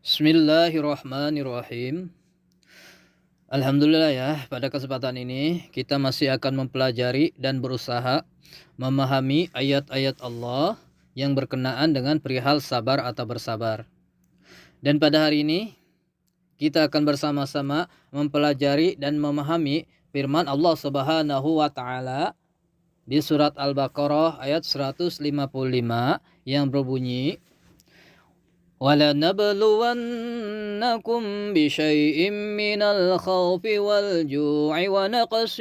Bismillahirrahmanirrahim. Alhamdulillah ya, pada kesempatan ini kita masih akan mempelajari dan berusaha memahami ayat-ayat Allah yang berkenaan dengan perihal sabar atau bersabar. Dan pada hari ini kita akan bersama-sama mempelajari dan memahami firman Allah Subhanahu wa taala di surat Al-Baqarah ayat 155 yang berbunyi, وَلَنَبْلُوَنَّكُمْ بِشَيْءٍ مِّنَ الْخَوْفِ وَالْجُوعِ وَنَقْصٍ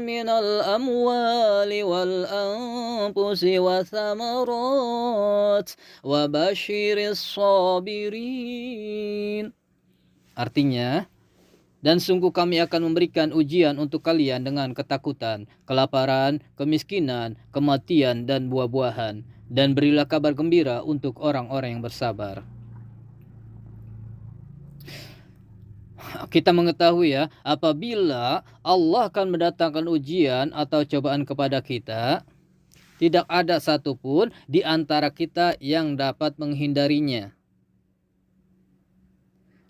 مِّنَ الْأَمْوَالِ وَالْأَنفُسِ وَالثَّمَرَاتِ وَبَشِّرِ الصَّابِرِينَ. Artinya, dan sungguh kami akan memberikan ujian untuk kalian dengan ketakutan, kelaparan, kemiskinan, kematian, dan buah-buahan. Dan berilah kabar gembira untuk orang-orang yang bersabar. Kita mengetahui ya, apabila Allah akan mendatangkan ujian atau cobaan kepada kita, tidak ada satupun di antara kita yang dapat menghindarinya.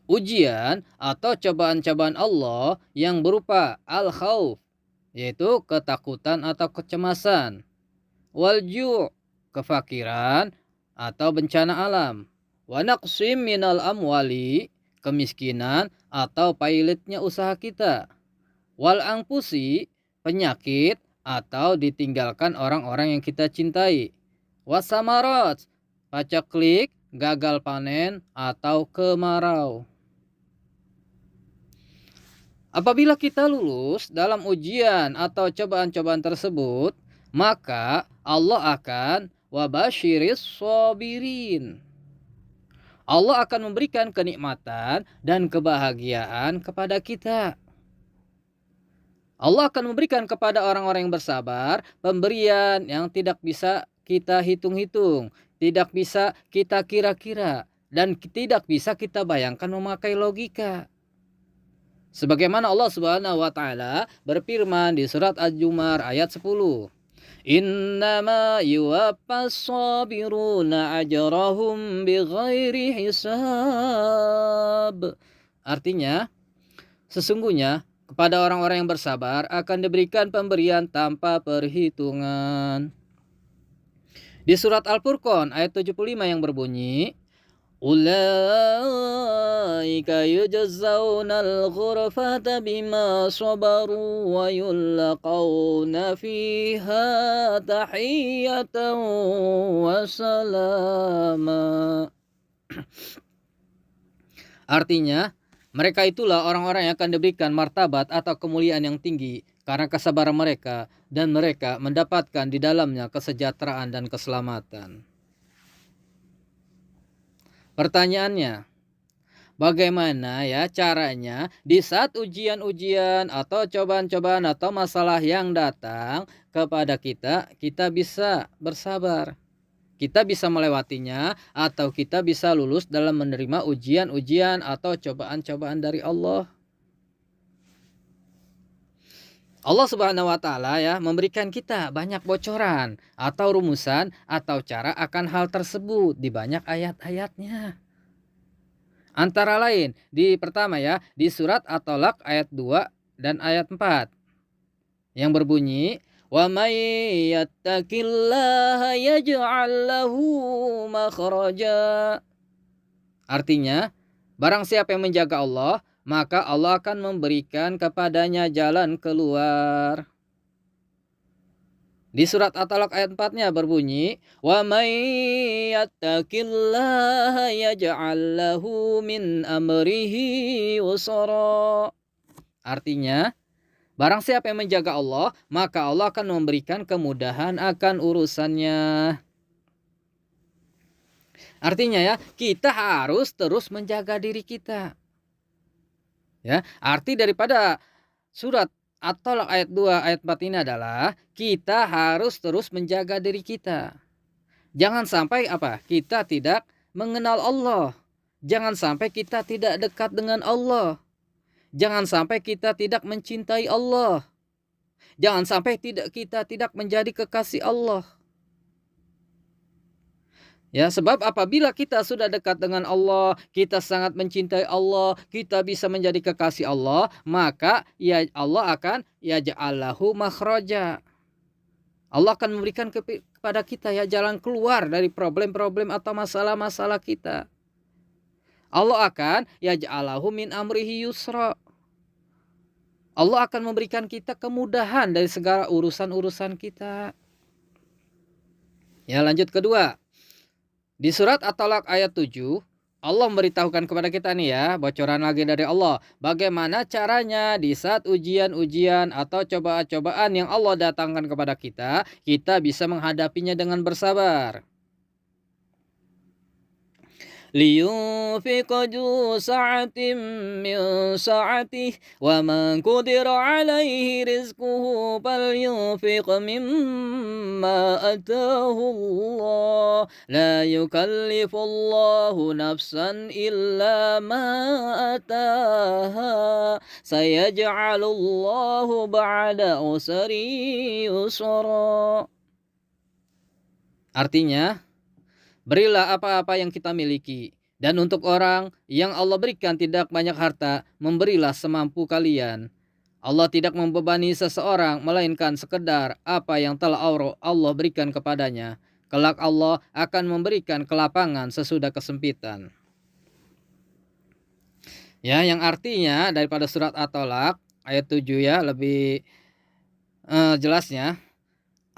Ujian atau cobaan-cobaan Allah yang berupa al-khauf, yaitu ketakutan atau kecemasan, wal-ju', kefakiran atau bencana alam, wa naqsim minal amwali, kemiskinan atau pailetnya usaha kita, wal angpusi, penyakit atau ditinggalkan orang-orang yang kita cintai, wasamarat, pacaklik, gagal panen atau kemarau. Apabila kita lulus dalam ujian atau cobaan-cobaan tersebut, maka Allah akan wabashiris sabirin. Allah akan memberikan kenikmatan dan kebahagiaan kepada kita. Allah akan memberikan kepada orang-orang yang bersabar pemberian yang tidak bisa kita hitung-hitung, tidak bisa kita kira-kira, dan tidak bisa kita bayangkan memakai logika. Sebagaimana Allah Subhanahu wa taala berfirman di surat Az-Zumar ayat 10. Innama yuwaffas sabiruna ajrahum bighairi hisab. Artinya, sesungguhnya kepada orang-orang yang bersabar akan diberikan pemberian tanpa perhitungan. Di surat Al-Furqan ayat 75 yang berbunyi, Ulaika yujzaunal ghurfata bima sabaru wa yulqauna fiha tahiyatan wa salama. Artinya, mereka itulah orang-orang yang akan diberikan martabat atau kemuliaan yang tinggi karena kesabaran mereka, dan mereka mendapatkan di dalamnya kesejahteraan dan keselamatan. Pertanyaannya, bagaimana ya caranya di saat ujian-ujian atau cobaan-cobaan atau masalah yang datang kepada kita, kita bisa bersabar. Kita bisa melewatinya atau kita bisa lulus dalam menerima ujian-ujian atau cobaan-cobaan dari Allah. Allah Subhanahu wa taala ya memberikan kita banyak bocoran atau rumusan atau cara akan hal tersebut di banyak ayat-ayatnya. Antara lain di pertama ya, di surat At-Talaq ayat 2 dan ayat 4 yang berbunyi, wa may yattaqillaha yaj'al lahu makhraja. Artinya, barang siapa yang menjaga Allah, maka Allah akan memberikan kepadanya jalan keluar. Di surat At-Talaq ayat 4-nya berbunyi, wa may yattaqillaha yaj'al lahu min amrihi yusra. Artinya, barang siapa yang menjaga Allah, maka Allah akan memberikan kemudahan akan urusannya. Artinya ya, kita harus terus menjaga diri kita. Ya, arti daripada surat At-Talaq ayat 2 ayat 4 ini adalah kita harus terus menjaga diri kita. Jangan sampai kita tidak mengenal Allah. Jangan sampai kita tidak dekat dengan Allah. Jangan sampai kita tidak mencintai Allah. Jangan sampai kita tidak menjadi kekasih Allah. Ya, sebab apabila kita sudah dekat dengan Allah, kita sangat mencintai Allah, kita bisa menjadi kekasih Allah, maka ya Allah akan yaj'alahu makhraja. Allah akan memberikan kepada kita ya jalan keluar dari problem-problem atau masalah-masalah kita. Allah akan yaj'alahu min amrihi yusra. Allah akan memberikan kita kemudahan dari segala urusan-urusan kita. Ya, lanjut kedua. Di surat At-Talaq ayat 7, Allah memberitahukan kepada kita nih ya, bocoran lagi dari Allah. Bagaimana caranya di saat ujian-ujian atau cobaan-cobaan yang Allah datangkan kepada kita, kita bisa menghadapinya dengan bersabar. لينفق ذو سعة من سعته ومن قدر عليه رزقه فلينفق مما آتاه الله لا يكلف الله نفسا إلا ما آتاها سيجعل الله بعد عسر يسرا. Artinya, berilah apa-apa yang kita miliki, dan untuk orang yang Allah berikan tidak banyak harta, memberilah semampu kalian. Allah tidak membebani seseorang, melainkan sekedar apa yang telah Allah berikan kepadanya. Kelak Allah akan memberikan kelapangan sesudah kesempitan. Ya, yang artinya daripada surat At-Talaq ayat 7 ya, lebih jelasnya.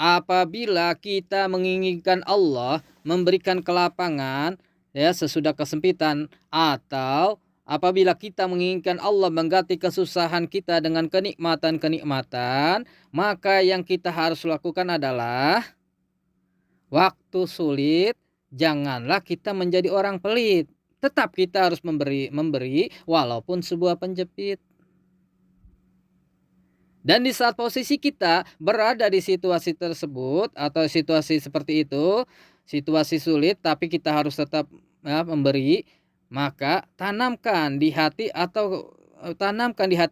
Apabila kita menginginkan Allah memberikan kelapangan ya sesudah kesempitan, atau apabila kita menginginkan Allah mengganti kesusahan kita dengan kenikmatan-kenikmatan, maka yang kita harus lakukan adalah waktu sulit janganlah kita menjadi orang pelit. Tetap kita harus memberi walaupun sebuah penjepit. Dan di saat posisi kita berada di situasi tersebut atau situasi seperti itu, situasi sulit tapi kita harus tetap ya, memberi, maka tanamkan di hati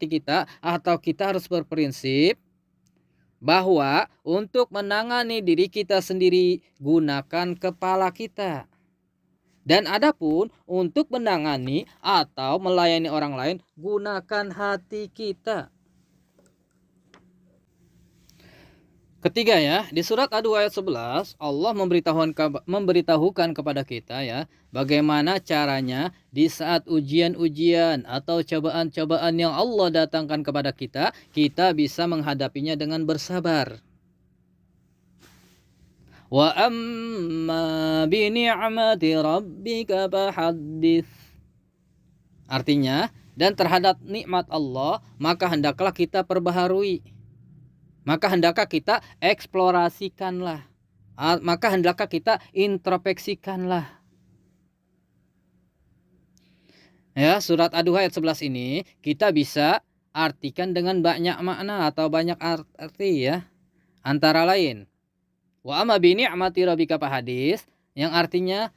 kita atau kita harus berprinsip bahwa untuk menangani diri kita sendiri gunakan kepala kita. Dan adapun untuk menangani atau melayani orang lain gunakan hati kita. Ketiga ya, di surat Ad-Duha ayat 11, Allah memberitahukan kepada kita ya, bagaimana caranya di saat ujian-ujian atau cobaan-cobaan yang Allah datangkan kepada kita, kita bisa menghadapinya dengan bersabar. Wa amma bi ni'mati rabbika fahaddits. Artinya, dan terhadap nikmat Allah, maka hendaklah kita perbaharui. Maka hendaklah kita eksplorasikanlah. Maka hendaklah kita introspeksikanlah. Ya, surat Ad-Duha ayat 11 ini kita bisa artikan dengan banyak makna atau banyak arti ya. Antara lain, wa amma bi ni'mati rabbika fahadits, yang artinya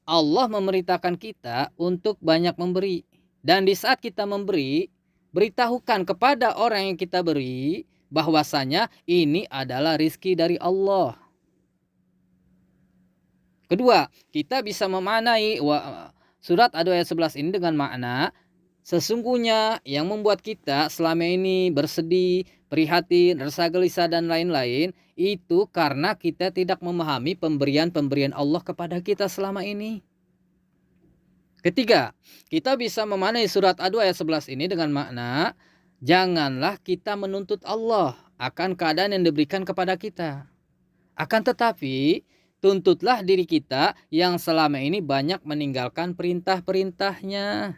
Allah memerintahkan kita untuk banyak memberi. Dan di saat kita memberi, beritahukan kepada orang yang kita beri bahwasanya ini adalah rizki dari Allah. Kedua, kita bisa memaknai surat Ad-Duha ayat 11 ini dengan makna sesungguhnya yang membuat kita selama ini bersedih, prihatin, rasa gelisah dan lain-lain itu karena kita tidak memahami pemberian-pemberian Allah kepada kita selama ini. Ketiga, kita bisa memaknai surat Ad-Duha ayat 11 ini dengan makna janganlah kita menuntut Allah akan keadaan yang diberikan kepada kita. Akan tetapi, tuntutlah diri kita yang selama ini banyak meninggalkan perintah-perintahnya.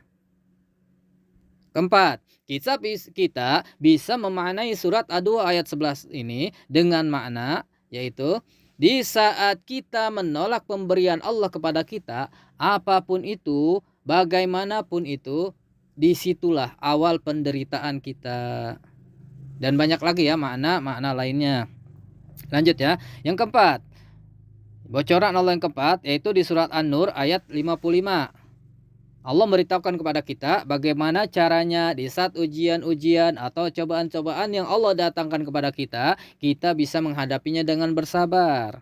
Keempat, kita bisa memaknai surat Ad-Duha ayat 11 ini dengan makna yaitu di saat kita menolak pemberian Allah kepada kita, apapun itu, bagaimanapun itu, disitulah awal penderitaan kita. Dan banyak lagi ya makna lainnya. Lanjut ya. Yang keempat, bocoran Allah yang keempat yaitu di surat An-Nur ayat 55. Allah memberitahukan kepada kita bagaimana caranya di saat ujian-ujian atau cobaan-cobaan yang Allah datangkan kepada kita, kita bisa menghadapinya dengan bersabar.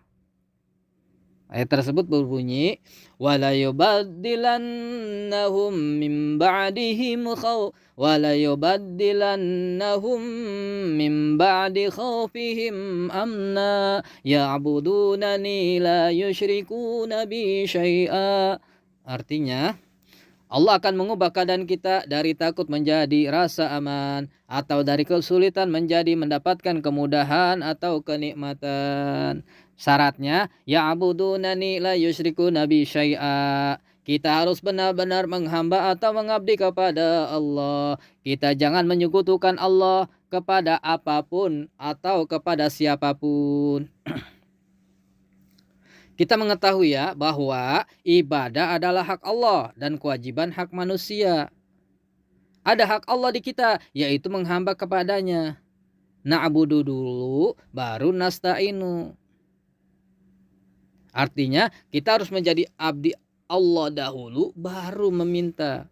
Ayat tersebut berbunyi, wala yubaddilannahum min ba'dihim wala yubaddilannahum min ba'di khaufihim amna ya'budunani la yusyrikuna bi syai'a. Artinya, Allah akan mengubah keadaan kita dari takut menjadi rasa aman, atau dari kesulitan menjadi mendapatkan kemudahan atau kenikmatan. Syaratnya, ya'budunani la yusyrikuna bi syai'a. Kita harus benar-benar menghamba atau mengabdi kepada Allah. Kita jangan menyekutukan Allah kepada apapun atau kepada siapapun. Kita mengetahui ya bahwa ibadah adalah hak Allah dan kewajiban hak manusia. Ada hak Allah di kita, yaitu menghamba kepadanya. Na'budu dulu, baru nasta'inu. Artinya kita harus menjadi abdi Allah dahulu, baru meminta.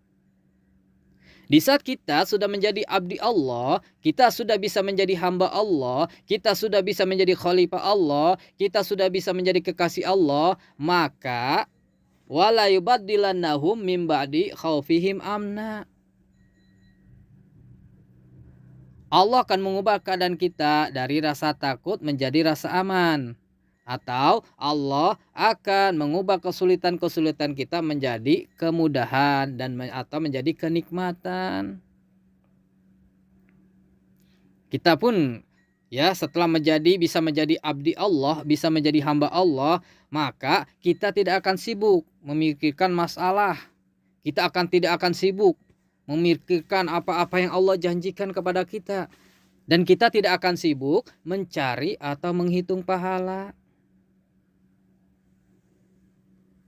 Di saat kita sudah menjadi abdi Allah, kita sudah bisa menjadi hamba Allah, kita sudah bisa menjadi khalifah Allah, kita sudah bisa menjadi kekasih Allah, maka wala yubaddilannahum min ba'di khaufihim amna. Allah akan mengubah keadaan kita dari rasa takut menjadi rasa aman. Atau Allah akan mengubah kesulitan-kesulitan kita menjadi kemudahan atau menjadi kenikmatan. Kita pun ya setelah bisa menjadi abdi Allah, bisa menjadi hamba Allah, maka kita tidak akan sibuk memikirkan masalah. Kita tidak akan sibuk memikirkan apa-apa yang Allah janjikan kepada kita. Dan kita tidak akan sibuk mencari atau menghitung pahala.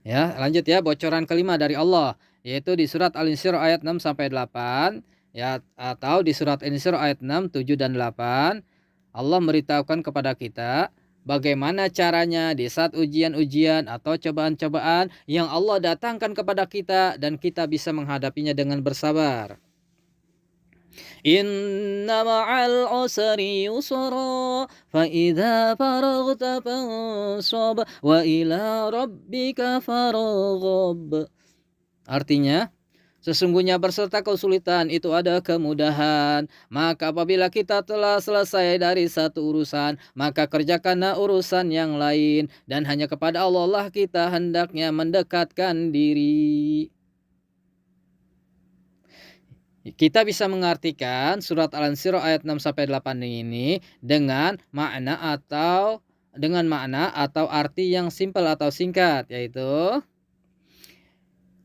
Ya, lanjut ya, bocoran kelima dari Allah, yaitu di surat Al-Insyirah ayat 6 sampai 8, ya, atau di surat Al-Insyirah ayat 6, 7 dan 8. Allah memberitahukan kepada kita bagaimana caranya di saat ujian-ujian atau cobaan-cobaan yang Allah datangkan kepada kita dan kita bisa menghadapinya dengan bersabar. Inna ma'al usri yusra fa idza faraghta fansab wa ila rabbika farghab. Artinya, sesungguhnya berserta kesulitan itu ada kemudahan. Maka apabila kita telah selesai dari satu urusan, maka kerjakanlah urusan yang lain. Dan hanya kepada Allah lah kita hendaknya mendekatkan diri. Kita bisa mengartikan surat Al-Insyirah ayat 6 sampai 8 ini dengan makna atau arti yang simpel atau singkat, yaitu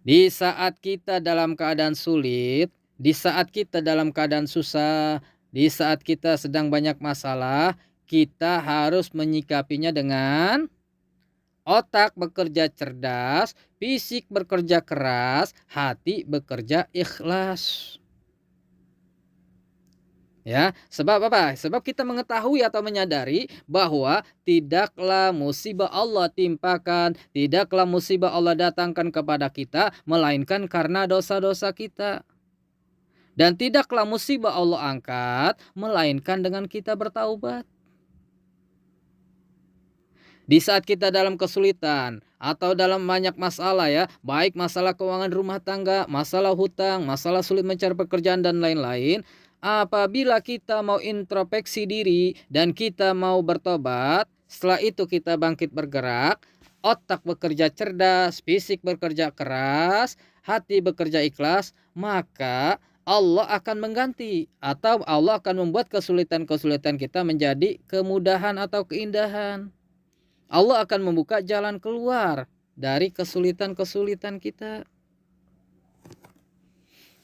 di saat kita dalam keadaan sulit, di saat kita dalam keadaan susah, di saat kita sedang banyak masalah, kita harus menyikapinya dengan otak bekerja cerdas, fisik bekerja keras, hati bekerja ikhlas. Ya, sebab apa? Sebab kita mengetahui atau menyadari bahwa tidaklah musibah Allah timpakan, tidaklah musibah Allah datangkan kepada kita, melainkan karena dosa-dosa kita. Dan tidaklah musibah Allah angkat, melainkan dengan kita bertaubat. Di saat kita dalam kesulitan atau dalam banyak masalah ya, baik masalah keuangan rumah tangga, masalah hutang, masalah sulit mencari pekerjaan dan lain-lain, apabila kita mau introspeksi diri dan kita mau bertobat, setelah itu kita bangkit bergerak, otak bekerja cerdas, fisik bekerja keras, hati bekerja ikhlas, maka Allah akan mengganti atau Allah akan membuat kesulitan-kesulitan kita menjadi kemudahan atau keindahan. Allah akan membuka jalan keluar dari kesulitan-kesulitan kita.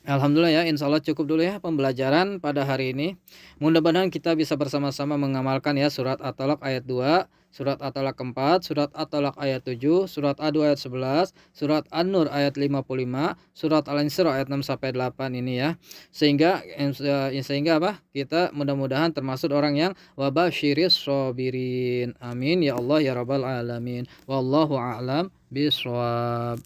Alhamdulillah ya, insya Allah cukup dulu ya pembelajaran pada hari ini. Mudah-mudahan kita bisa bersama-sama mengamalkan ya surat At-Talaq ayat 2, surat At-Talaq 4, surat At-Talaq ayat 7, surat Ad-2 ayat 11, surat An-Nur ayat 55, surat Al-Insyirah ayat 6 sampai 8 ini ya. Sehingga apa? Kita mudah-mudahan termasuk orang yang wabasyiris shabirin. Amin ya Allah ya rabbal alamin. Wallahu a'lam bishawab.